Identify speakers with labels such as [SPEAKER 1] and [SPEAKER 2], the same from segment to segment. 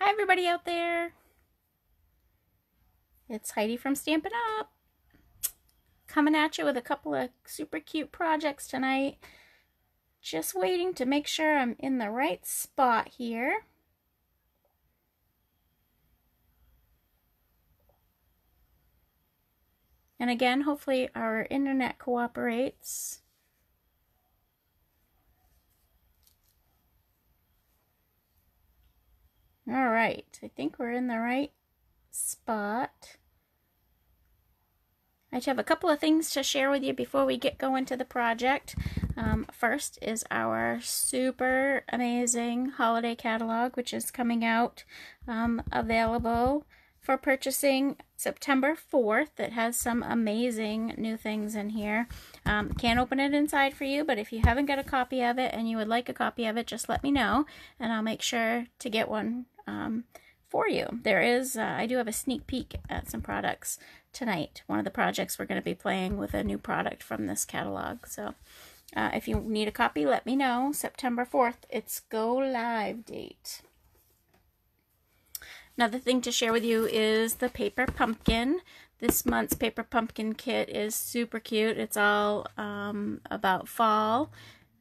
[SPEAKER 1] Hi everybody out there. It's Heidi from Stampin' Up! Coming at you with a couple of super cute projects tonight. Just waiting to make sure I'm in the right spot here. And again, hopefully our internet cooperates. All right, I think we're in the right spot. I just have a couple of things to share with you before we get going to the project. First is our super amazing holiday catalog, which is coming out available for purchasing September 4th. It has some amazing new things in here. Can't open it inside for you, but if you haven't got a copy of it and you would like a copy of it, just let me know and I'll make sure to get one for you. There is, I do have a sneak peek at some products tonight. One of the projects we're going to be playing with a new product from this catalog. So if you need a copy, let me know. September 4th, it's go live date. Another thing to share with you is the paper pumpkin. This month's paper pumpkin kit is super cute. It's all about fall.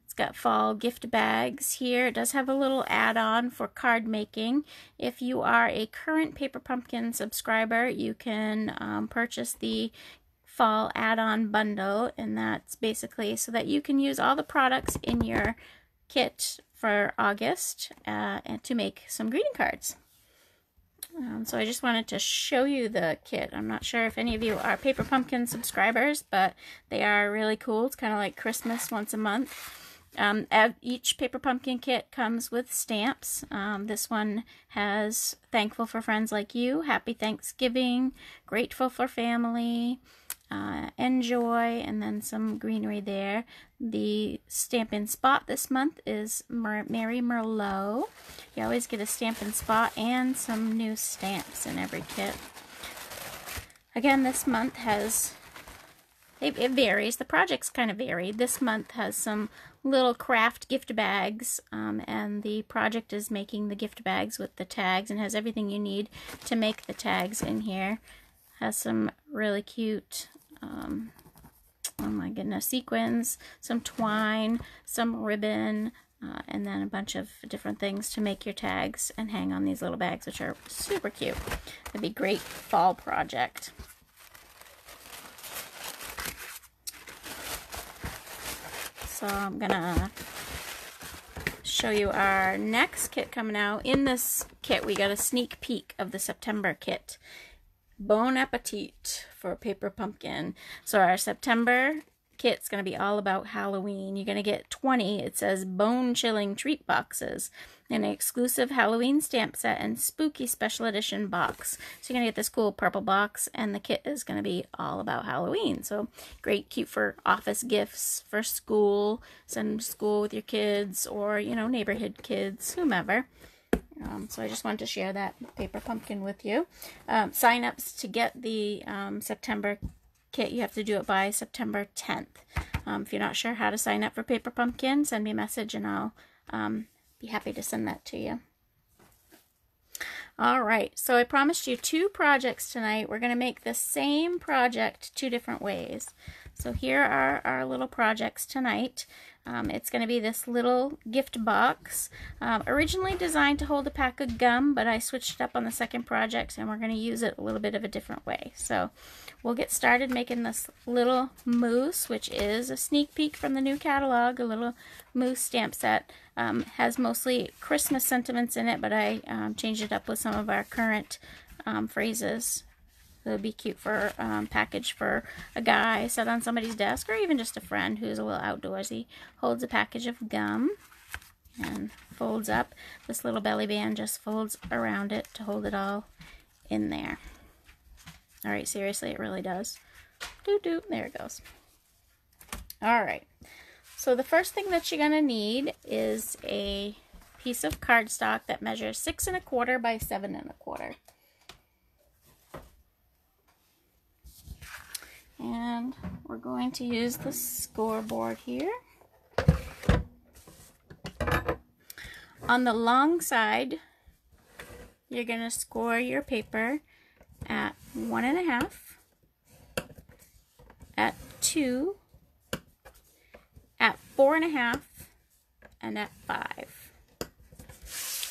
[SPEAKER 1] It's got fall gift bags here. It does have a little add-on for card making. If you are a current Paper Pumpkin subscriber, you can purchase the fall add-on bundle, and that's basically so that you can use all the products in your kit for August and to make some greeting cards. So I just wanted to show you the kit. I'm not sure if any of you are Paper Pumpkin subscribers, but they are really cool. It's kind of like Christmas once a month. Each Paper Pumpkin kit comes with stamps. This one has Thankful for Friends Like You, Happy Thanksgiving, Grateful for Family, Enjoy, and then some greenery there. The Stampin' Spot this month is Merry Merlot. You always get a Stampin' Spot and some new stamps in every kit. Again, this month has, it varies. The projects kind of vary. This month has some little craft gift bags, and the project is making the gift bags with the tags and has everything you need to make the tags in here. Has some really cute, oh my goodness, sequins, some twine, some ribbon, and then a bunch of different things to make your tags and hang on these little bags, which are super cute. It'd be a great fall project. So I'm gonna show you our next kit coming out. In this kit, we got a sneak peek of the September kit. Bon appetit for Paper Pumpkin. So our September kit's going to be all about Halloween. You're going to get 20, it says, bone-chilling treat boxes, an exclusive Halloween stamp set, and spooky special edition box. So you're going to get this cool purple box, and the kit is going to be all about Halloween. So great, cute for office gifts, for school, send them to school with your kids, or, you know, neighborhood kids, whomever. So I just wanted to share that Paper Pumpkin with you. Sign-ups to get the September kit, you have to do it by September 10th. If you're not sure how to sign up for Paper Pumpkin, send me a message and I'll be happy to send that to you. Alright, so I promised you 2 projects tonight. We're going to make the same project 2 different ways. So here are our little projects tonight. It's going to be this little gift box, originally designed to hold a pack of gum, but I switched it up on the second project and we're going to use it a little bit of a different way. So we'll get started making this little moose, which is a sneak peek from the new catalog, a little moose stamp set. Has mostly Christmas sentiments in it, but I changed it up with some of our current phrases. It would be cute for package for a guy set on somebody's desk, or even just a friend who's a little outdoorsy. Holds a package of gum and folds up. This little belly band just folds around it to hold it all in there. Alright, seriously, it really does. Doot doot, there it goes. Alright, so the first thing that you're going to need is a piece of cardstock that measures 6 1/4 by 7 1/4. And we're going to use the scoreboard here. On the long side, you're going to score your paper at 1.5, at 2, at 4.5, and at 5.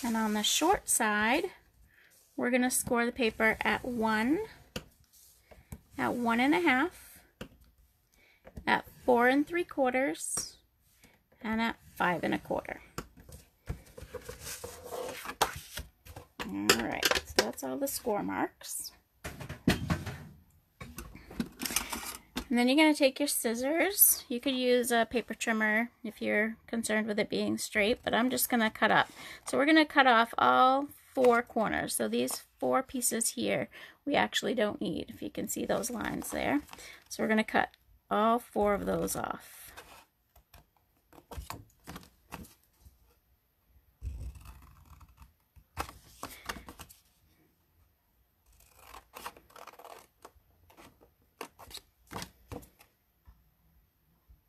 [SPEAKER 1] And on the short side, we're going to score the paper at 1, at 1.5, at 4 3/4, and at 5 1/4. Alright, so that's all the score marks. And then you're going to take your scissors. You could use a paper trimmer if you're concerned with it being straight, but I'm just going to cut up. So we're going to cut off all 4 corners. So these 4 pieces here, we actually don't need, if you can see those lines there. So we're going to cut all 4 of those off.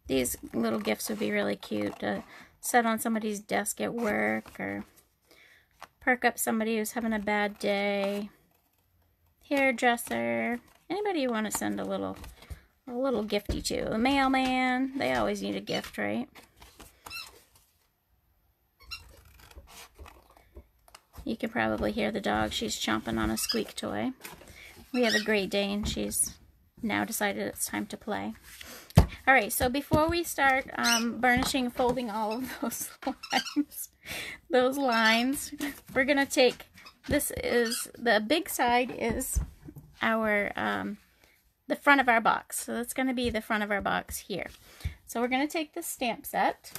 [SPEAKER 1] These little gifts would be really cute to set on somebody's desk at work, or perk up somebody who's having a bad day, hairdresser, anybody you want to send a little gifty to. The mailman, they always need a gift, right? You can probably hear the dog. She's chomping on a squeak toy. We have a Great Dane. She's now decided it's time to play. Alright, so before we start burnishing, folding all of those lines, we're going to take, this is, the big side is our, the front of our box. So that's going to be the front of our box here. So we're going to take the stamp set,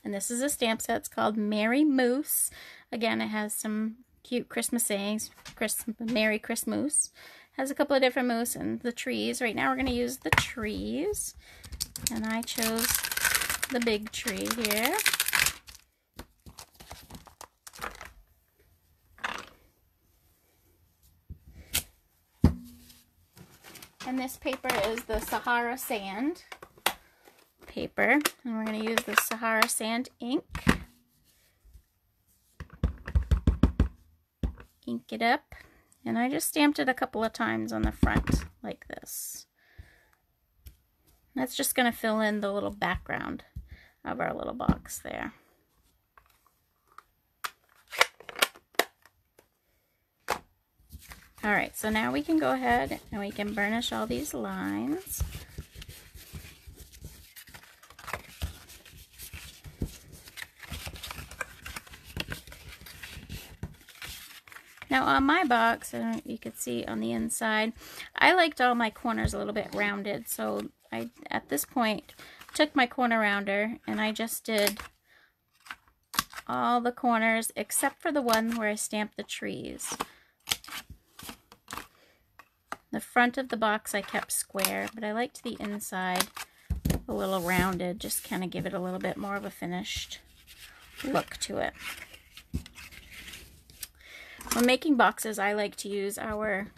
[SPEAKER 1] and this is a stamp set. It's called Merry Moose. Again, it has some cute Christmas sayings, Merry Christmas. Has a couple of different moose and the trees. Right now we're going to use the trees, and I chose the big tree here. And this paper is the Sahara Sand paper, and we're going to use the Sahara Sand ink. Ink it up. And I just stamped it a couple of times on the front, like this. That's just going to fill in the little background of our little box there. Alright, so now we can go ahead and we can burnish all these lines. Now on my box, you can see on the inside, I liked all my corners a little bit rounded, so I, at this point, took my corner rounder and I just did all the corners except for the one where I stamped the trees. The front of the box I kept square, but I liked the inside a little rounded, just kind of give it a little bit more of a finished look to it. When making boxes, I like to use our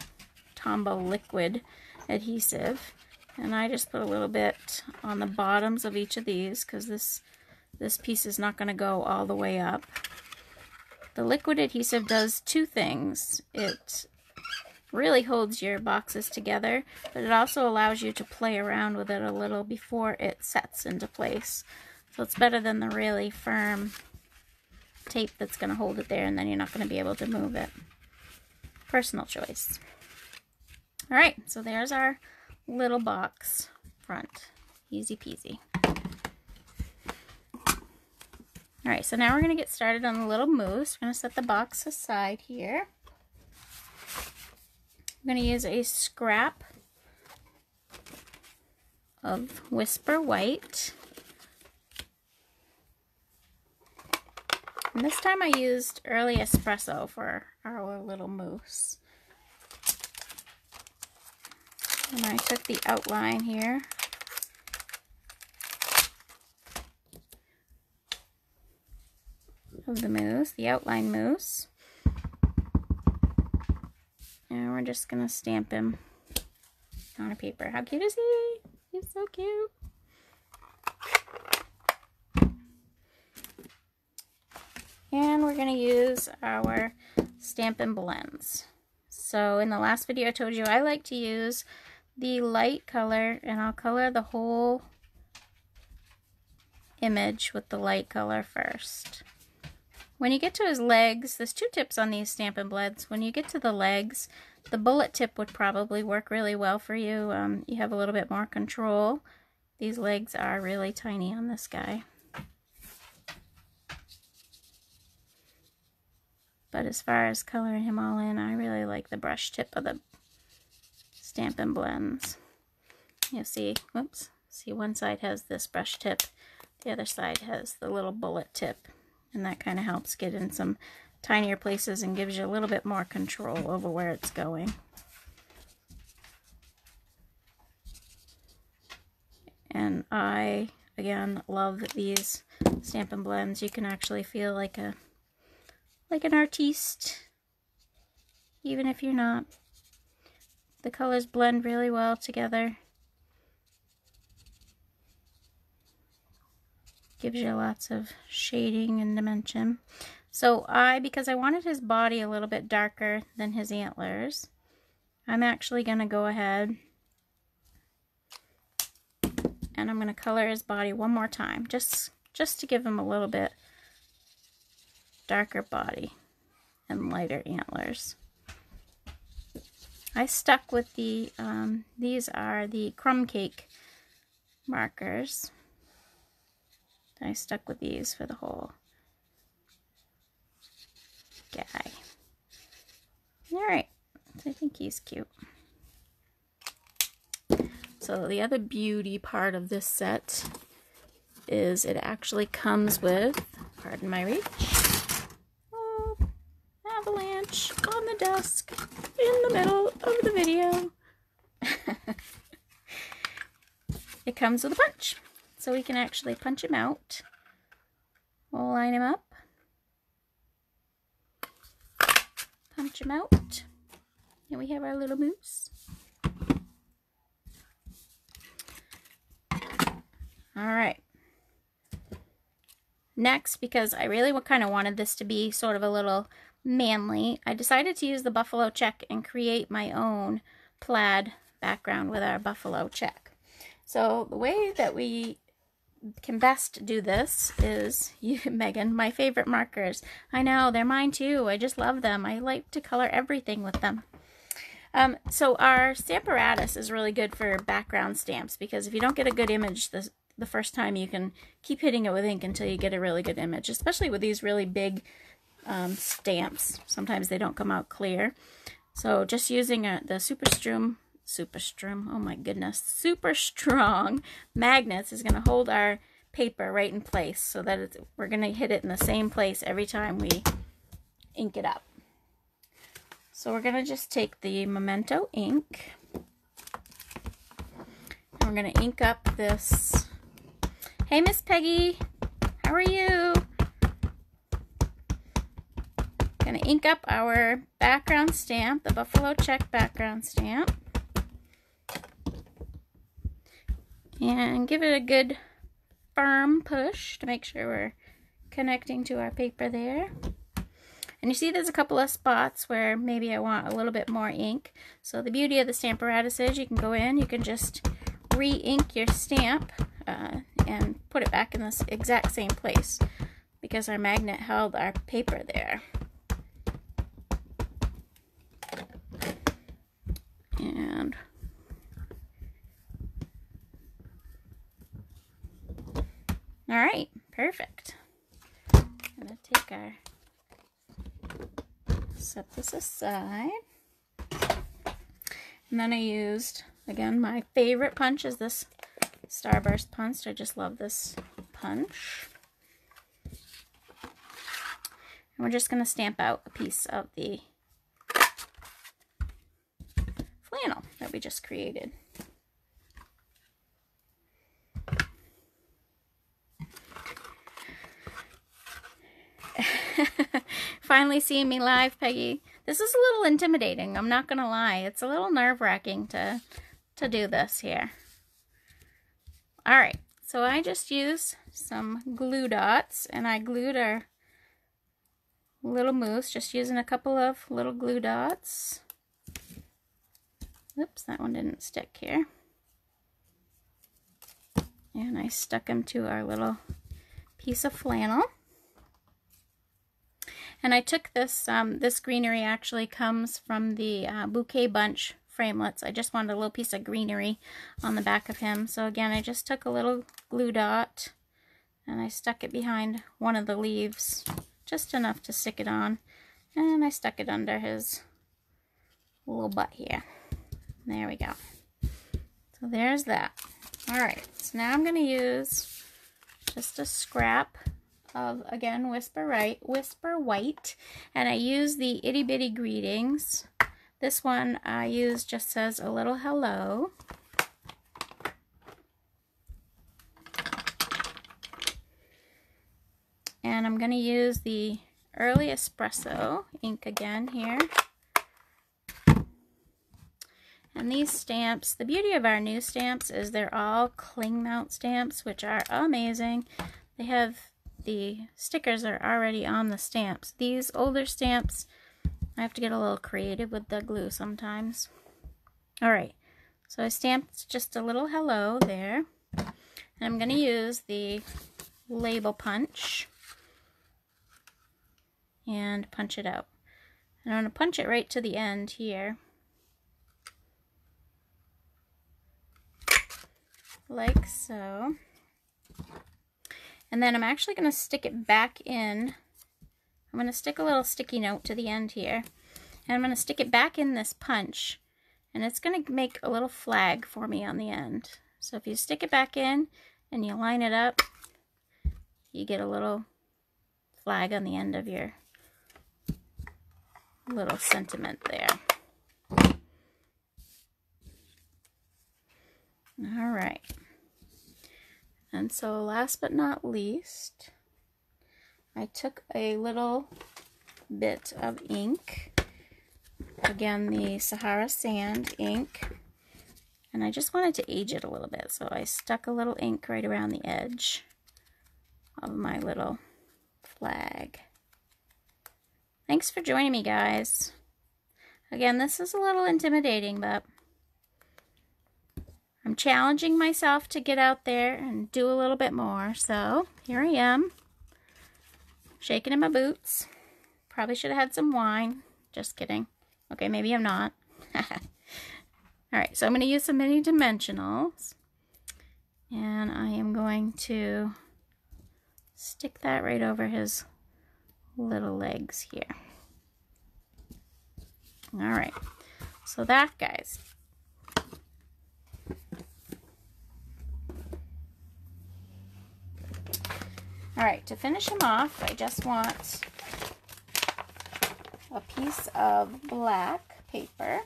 [SPEAKER 1] Tombow liquid adhesive, and I just put a little bit on the bottoms of each of these because this piece is not going to go all the way up. The liquid adhesive does 2 things. It really holds your boxes together, but it also allows you to play around with it a little before it sets into place. So it's better than the really firm tape that's going to hold it there, and then you're not going to be able to move it. Personal choice. Alright, so there's our little box front. Easy peasy. Alright, so now we're going to get started on the little moose. We're going to set the box aside here. I'm going to use a scrap of Whisper White. And this time I used Early Espresso for our little moose. And I took the outline here. Of the moose, the outline moose. And we're just going to stamp him on a paper. How cute is he? He's so cute. And we're going to use our Stampin' Blends. So in the last video I told you I like to use the light color, and I'll color the whole image with the light color first. When you get to his legs, there's two tips on these Stampin' Blends. When you get to the legs, the bullet tip would probably work really well for you. You have a little bit more control. These legs are really tiny on this guy. But as far as coloring him all in, I really like the brush tip of the Stampin' Blends. You'll see, whoops, see one side has this brush tip, the other side has the little bullet tip. And that kind of helps get in some tinier places and gives you a little bit more control over where it's going. And I, again, love these Stampin' Blends. You can actually feel like an artiste, even if you're not. The colors blend really well together. Gives you lots of shading and dimension. So because I wanted his body a little bit darker than his antlers, I'm actually going to go ahead and I'm going to color his body one more time, just to give him a little bit darker body and lighter antlers. I stuck with the, these are the crumb cake markers. I stuck with these for the whole guy. Alright, so I think he's cute. So the other beauty part of this set is it actually comes with, pardon my reach, oh, avalanche on the desk in the middle of the video. It comes with a punch. So we can actually punch him out. We'll line him up. Punch him out. And we have our little moose. Alright. Next, because I really kind of wanted this to be sort of a little manly, I decided to use the buffalo check and create my own plaid background with our buffalo check. So the way that we can best do this is, Megan, my favorite markers. I know, they're mine too. I just love them. I like to color everything with them. So our Stamparatus is really good for background stamps, because if you don't get a good image the first time, you can keep hitting it with ink until you get a really good image, especially with these really big stamps. Sometimes they don't come out clear. So just using the super strong magnets is going to hold our paper right in place, so that we're going to hit it in the same place every time we ink it up. So we're going to just take the Memento ink and we're going to ink up this. Hey, Miss Peggy, how are you? Going to ink up our background stamp, the buffalo check background stamp. And give it a good firm push to make sure we're connecting to our paper there. And you see there's a couple of spots where maybe I want a little bit more ink. So the beauty of the Stamparatus is you can go in, you can just re-ink your stamp and put it back in this exact same place, because our magnet held our paper there. And alright, perfect. I'm going to take our, set this aside. And then I used, again, my favorite punch is this Starburst punch. I just love this punch. And we're just going to stamp out a piece of the flannel that we just created. Finally seeing me live, Peggy. This is a little intimidating, I'm not gonna lie. It's a little nerve-wracking to do this here. Alright, so I just used some glue dots and I glued our little mousse, just using a couple of little glue dots. Oops, that one didn't stick here. And I stuck them to our little piece of flannel. And I took this, this greenery actually comes from the Bouquet Bunch framelits. I just wanted a little piece of greenery on the back of him. So again, I just took a little glue dot and I stuck it behind one of the leaves, just enough to stick it on. And I stuck it under his little butt here. There we go. So there's that. All right, so now I'm going to use just a scrap of, again, Whisper White, and I use the Itty Bitty Greetings. This one I use just says a little hello. And I'm going to use the Early Espresso ink again here. And these stamps, the beauty of our new stamps is they're all cling mount stamps, which are amazing. They have, the stickers are already on the stamps. These older stamps, I have to get a little creative with the glue sometimes. Alright, so I stamped just a little hello there. And I'm going to use the label punch and punch it out. And I'm going to punch it right to the end here, like so. And then I'm actually going to stick it back in. I'm going to stick a little sticky note to the end here. And I'm going to stick it back in this punch. And it's going to make a little flag for me on the end. So if you stick it back in and you line it up, you get a little flag on the end of your little sentiment there. All right. And so last but not least, I took a little bit of ink, again the Sahara Sand ink, and I just wanted to age it a little bit, so I stuck a little ink right around the edge of my little flag. Thanks for joining me, guys. Again, this is a little intimidating, but I'm challenging myself to get out there and do a little bit more. So here I am, shaking in my boots. Probably should have had some wine. Just kidding. Okay, maybe I'm not. Alright, so I'm going to use some mini dimensionals. And I am going to stick that right over his little legs here. Alright, so that, guys. Alright, to finish him off, I just want a piece of black paper.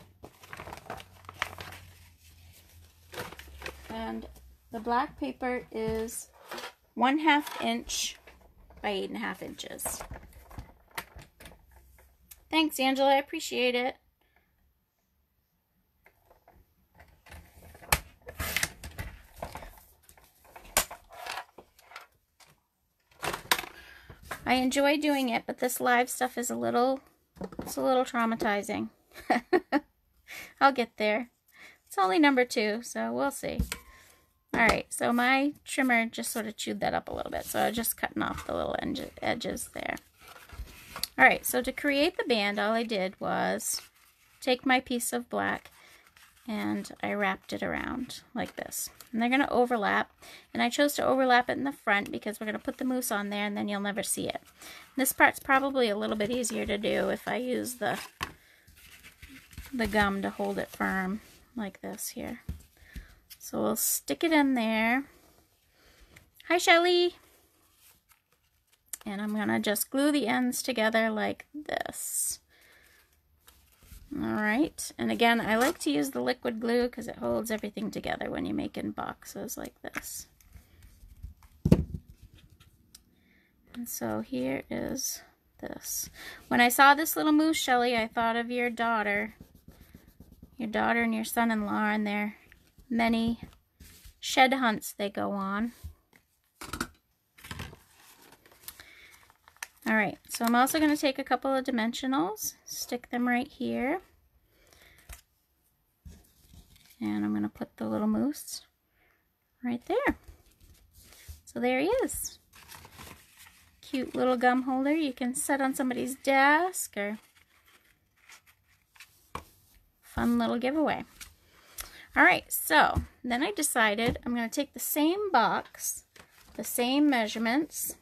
[SPEAKER 1] And the black paper is 1/2 inch by 8.5 inches. Thanks, Angela. I appreciate it. I enjoy doing it, but this live stuff is it's a little traumatizing. I'll get there. It's only number 2, so we'll see. Alright, so my trimmer just sort of chewed that up a little bit, so I'm just cutting off the little edges there. Alright, so to create the band, all I did was take my piece of black and I wrapped it around like this. And they're going to overlap, and I chose to overlap it in the front because we're going to put the mousse on there and then you'll never see it. This part's probably a little bit easier to do if I use the gum to hold it firm like this here. So we'll stick it in there. Hi, Shelly! And I'm going to just glue the ends together like this. Alright, and again, I like to use the liquid glue because it holds everything together when you're making boxes like this. And so here is this. When I saw this little mousse, Shelly, I thought of your daughter and your son-in-law and their many shed hunts they go on. Alright. Alright, so I'm also going to take a couple of dimensionals, stick them right here. And I'm going to put the little moose right there. So there he is. Cute little gum holder you can set on somebody's desk, or fun little giveaway. Alright, so then I decided I'm going to take the same box, the same measurements,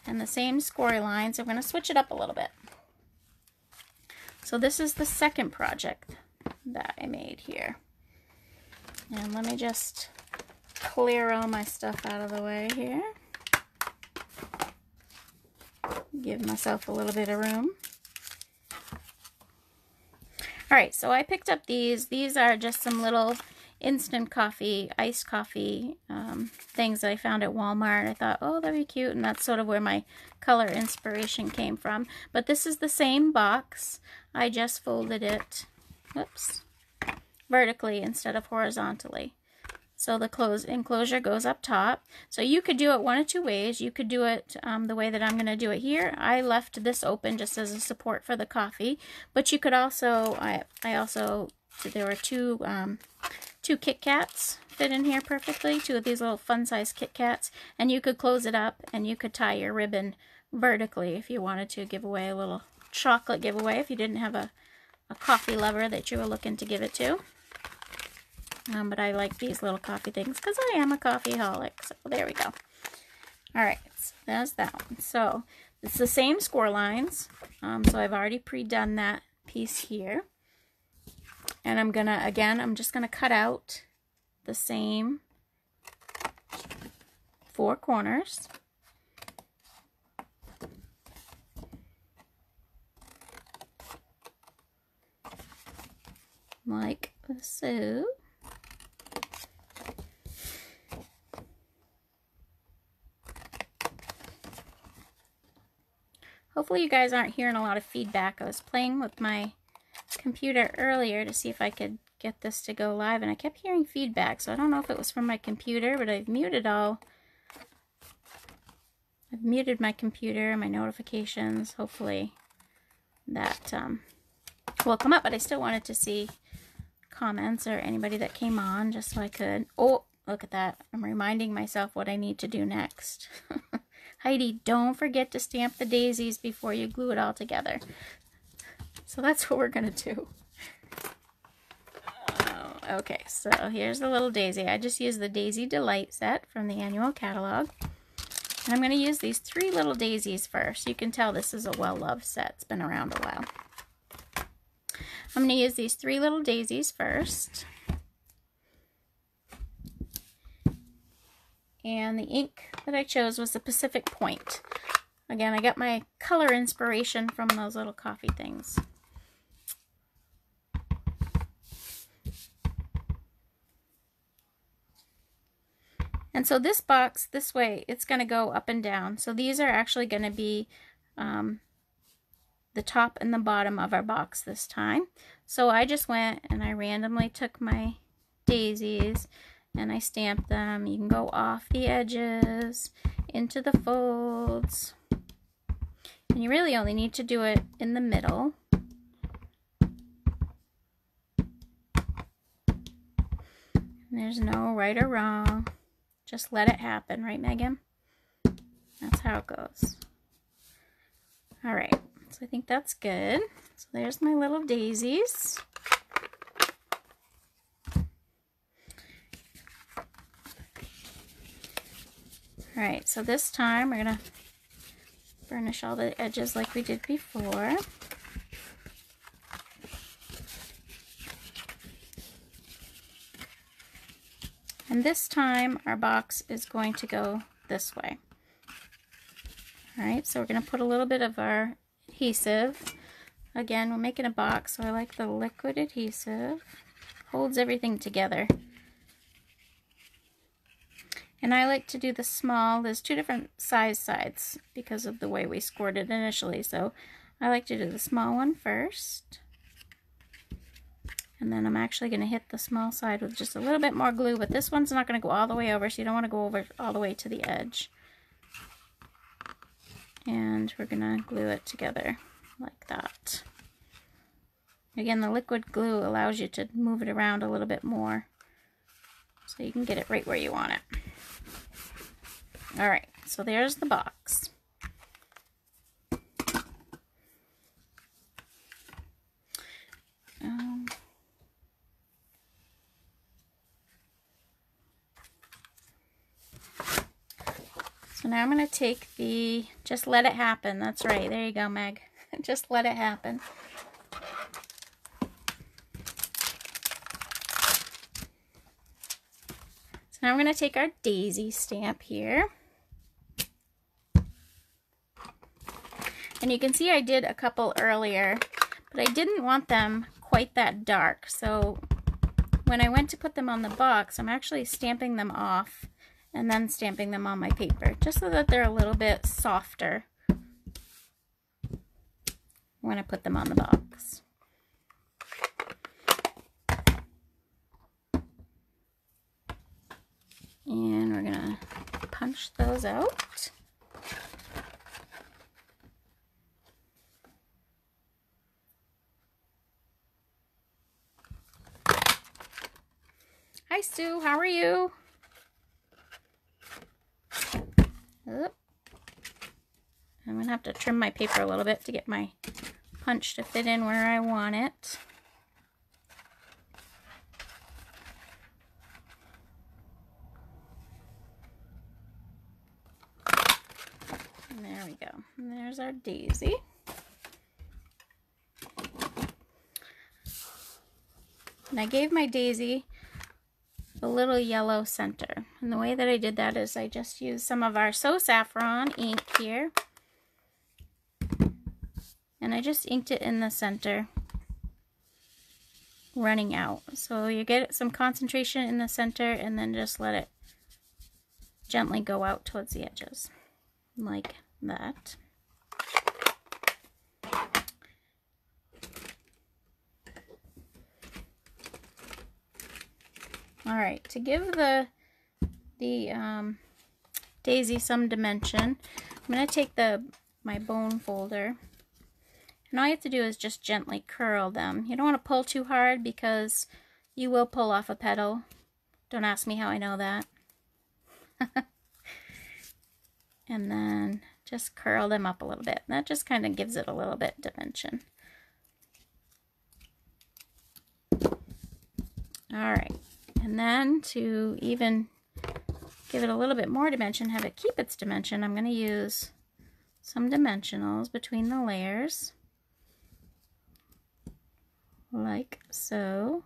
[SPEAKER 1] and the same score lines. I'm going to switch it up a little bit. So this is the second project that I made here. And let me just clear all my stuff out of the way here. Give myself a little bit of room. Alright, so I picked up these. These are just some little instant coffee, iced coffee things that I found at Walmart. I thought, oh, that'd be cute, and that's sort of where my color inspiration came from. But this is the same box. I just folded it, whoops, vertically instead of horizontally. So the enclosure goes up top. So you could do it one of two ways. You could do it the way that I'm going to do it here. I left this open just as a support for the coffee. But you could also, there were two Kit Kats fit in here perfectly. Two of these little fun-sized Kit Kats. And you could close it up and you could tie your ribbon vertically if you wanted to give away a little chocolate giveaway if you didn't have a coffee lover that you were looking to give it to. But I like these little coffee things because I am a coffeeholic. So there we go. Alright, so there's that one. So it's the same score lines. So I've already pre-done that piece here. And I'm gonna, again, I'm just gonna cut out the same 4 corners. Like so. Hopefully you guys aren't hearing a lot of feedback. I was playing with my computer earlier to see if I could get this to go live, and I kept hearing feedback, so I don't know if it was from my computer, but I've muted my computer and my notifications. Hopefully that will come up, but I still wanted to see comments or anybody that came on just so I could, oh, look at that. I'm reminding myself what I need to do next. Heidi, don't forget to stamp the daisies before you glue it all together. So that's what we're going to do. Okay, so here's the little daisy. I just used the Daisy Delight set from the annual catalog. And I'm going to use these 3 little daisies first. You can tell this is a well-loved set. It's been around a while. I'm going to use these 3 little daisies first. And the ink that I chose was the Pacific Point. Again, I got my color inspiration from those little coffee things. And so this box, this way, it's going to go up and down. So these are actually going to be the top and the bottom of our box this time. So I just went and I randomly took my daisies and I stamped them. You can go off the edges, into the folds. And you really only need to do it in the middle. And there's no right or wrong. Just let it happen, right, Megan? That's how it goes. All right, so I think that's good. So there's my little daisies. All right, so this time we're gonna burnish all the edges like we did before. And this time our box is going to go this way. All right, so we're going to put a little bit of our adhesive. Again, we're making a box, so I like the liquid adhesive. Holds everything together. And I like to do the small. There's 2 different sides because of the way we scored it initially. So I like to do the small one first. And then I'm actually going to hit the small side with just a little bit more glue, but this one's not going to go all the way over, so you don't want to go over all the way to the edge. And we're gonna glue it together like that. Again, the liquid glue allows you to move it around a little bit more so you can get it right where you want it. All right, so there's the box. So now I'm going to take the, just let it happen. That's right. There you go, Meg. Just let it happen. So now I'm going to take our daisy stamp here. And you can see I did a couple earlier, but I didn't want them quite that dark. So when I went to put them on the box, I'm actually stamping them off and then stamping them on my paper, just so that they're a little bit softer when I put them on the box. And we're gonna punch those out. Hi Sue, how are you? Oop. I'm going to have to trim my paper a little bit to get my punch to fit in where I want it. And there we go. And there's our daisy. And I gave my daisy a little yellow center. And the way that I did that is I just used some of our So Saffron ink here. And I just inked it in the center, running out. So you get some concentration in the center and then just let it gently go out towards the edges, like that. All right, to give the daisy some dimension, I'm going to take my bone folder, and all you have to do is just gently curl them. You don't want to pull too hard because you will pull off a petal. Don't ask me how I know that. And then just curl them up a little bit. That just kind of gives it a little bit dimension. All right. And then to even give it a little bit more dimension, have it keep its dimension, I'm going to use some dimensionals between the layers, like so.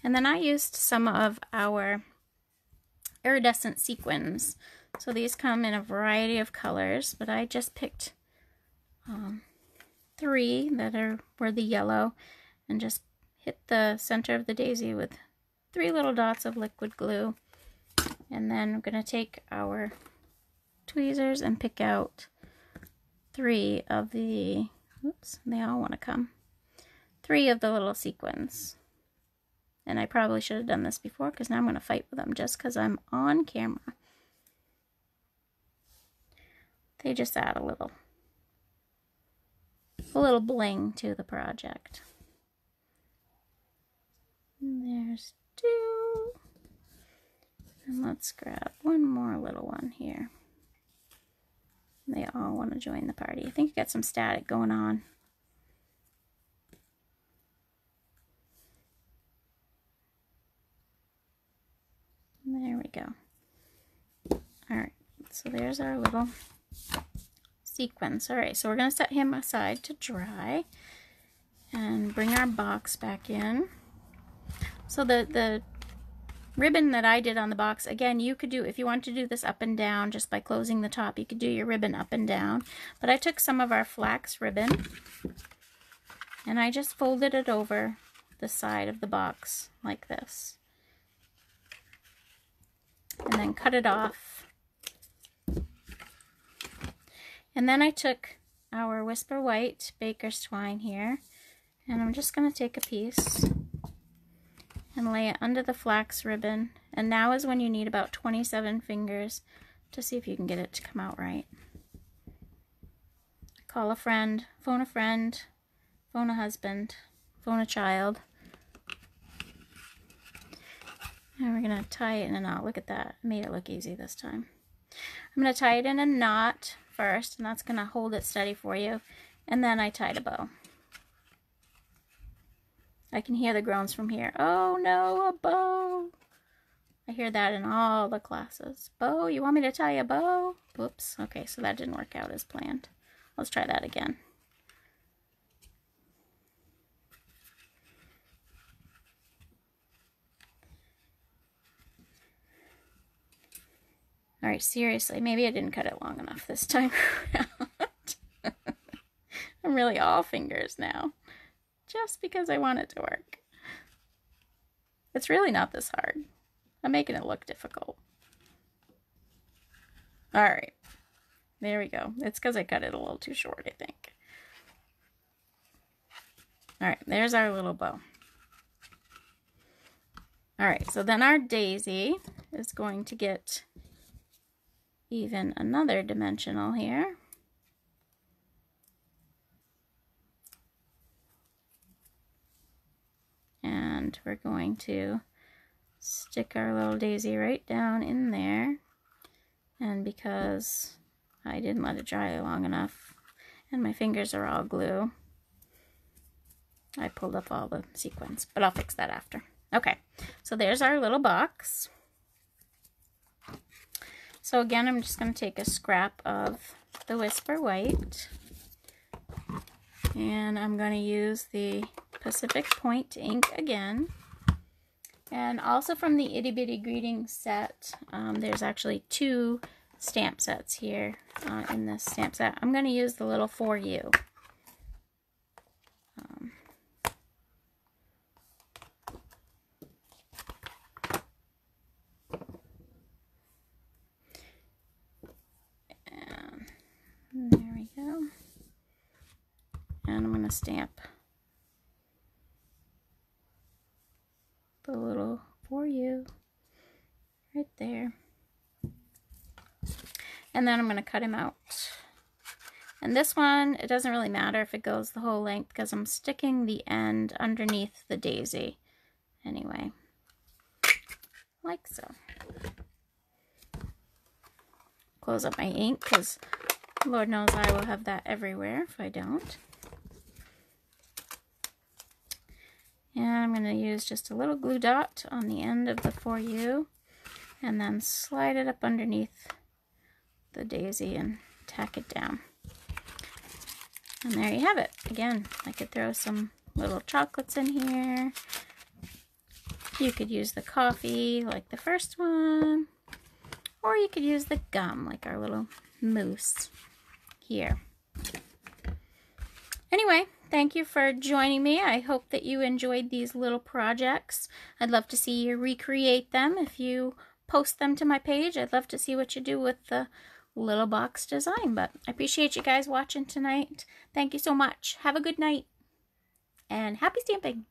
[SPEAKER 1] And then I used some of our iridescent sequins. So these come in a variety of colors, but I just picked 3 that were the yellow, and just hit the center of the daisy with 3 little dots of liquid glue. And then I'm going to take our tweezers and pick out 3 of the, oops, they all want to come, 3 of the little sequins. And I probably should have done this before, because now I'm going to fight with them just because I'm on camera. They just add a little bling to the project. And there's 2. And let's grab one more little one here. They all want to join the party. I think you got some static going on. There we go. All right, so there's our little sequence. All right, so we're going to set him aside to dry and bring our box back in. So the ribbon that I did on the box, again, you could do, if you want to do this up and down just by closing the top, you could do your ribbon up and down. But I took some of our flax ribbon and I just folded it over the side of the box like this. And then cut it off. And then I took our Whisper White Baker's Twine here, and I'm just going to take a piece and lay it under the flax ribbon. And now is when you need about 27 fingers to see if you can get it to come out right. Call a friend, phone a husband, phone a child. And we're going to tie it in a knot. Look at that. I made it look easy this time. I'm going to tie it in a knot first, and that's going to hold it steady for you. And then I tied a bow. I can hear the groans from here. Oh no, a bow. I hear that in all the classes. Bow, you want me to tie a bow? Whoops. Okay, so that didn't work out as planned. Let's try that again. All right, seriously, maybe I didn't cut it long enough this time around. I'm really all fingers now, just because I want it to work. It's really not this hard. I'm making it look difficult. All right, there we go. It's because I cut it a little too short, I think. All right, there's our little bow. All right, so then our daisy is going to get even another dimensional here. And we're going to stick our little daisy right down in there. And because I didn't let it dry long enough and my fingers are all glue, I pulled up all the sequins, but I'll fix that after. Okay, so there's our little box. So again, I'm just going to take a scrap of the Whisper White, and I'm going to use the Pacific Point ink again. And also from the Itty Bitty Greeting set, there's actually 2 stamp sets here in this stamp set. I'm going to use the little For You. And there we go. And I'm going to stamp the little For You right there. And then I'm going to cut him out. And this one, it doesn't really matter if it goes the whole length because I'm sticking the end underneath the daisy anyway, like so. Close up my ink because Lord knows I will have that everywhere if I don't. And I'm going to use just a little glue dot on the end of the For You and then slide it up underneath the daisy and tack it down. And there you have it. Again, I could throw some little chocolates in here. You could use the coffee like the first one, or you could use the gum like our little mousse here. Anyway, thank you for joining me. I hope that you enjoyed these little projects. I'd love to see you recreate them. If you post them to my page, I'd love to see what you do with the little box design. But I appreciate you guys watching tonight. Thank you so much. Have a good night and happy stamping.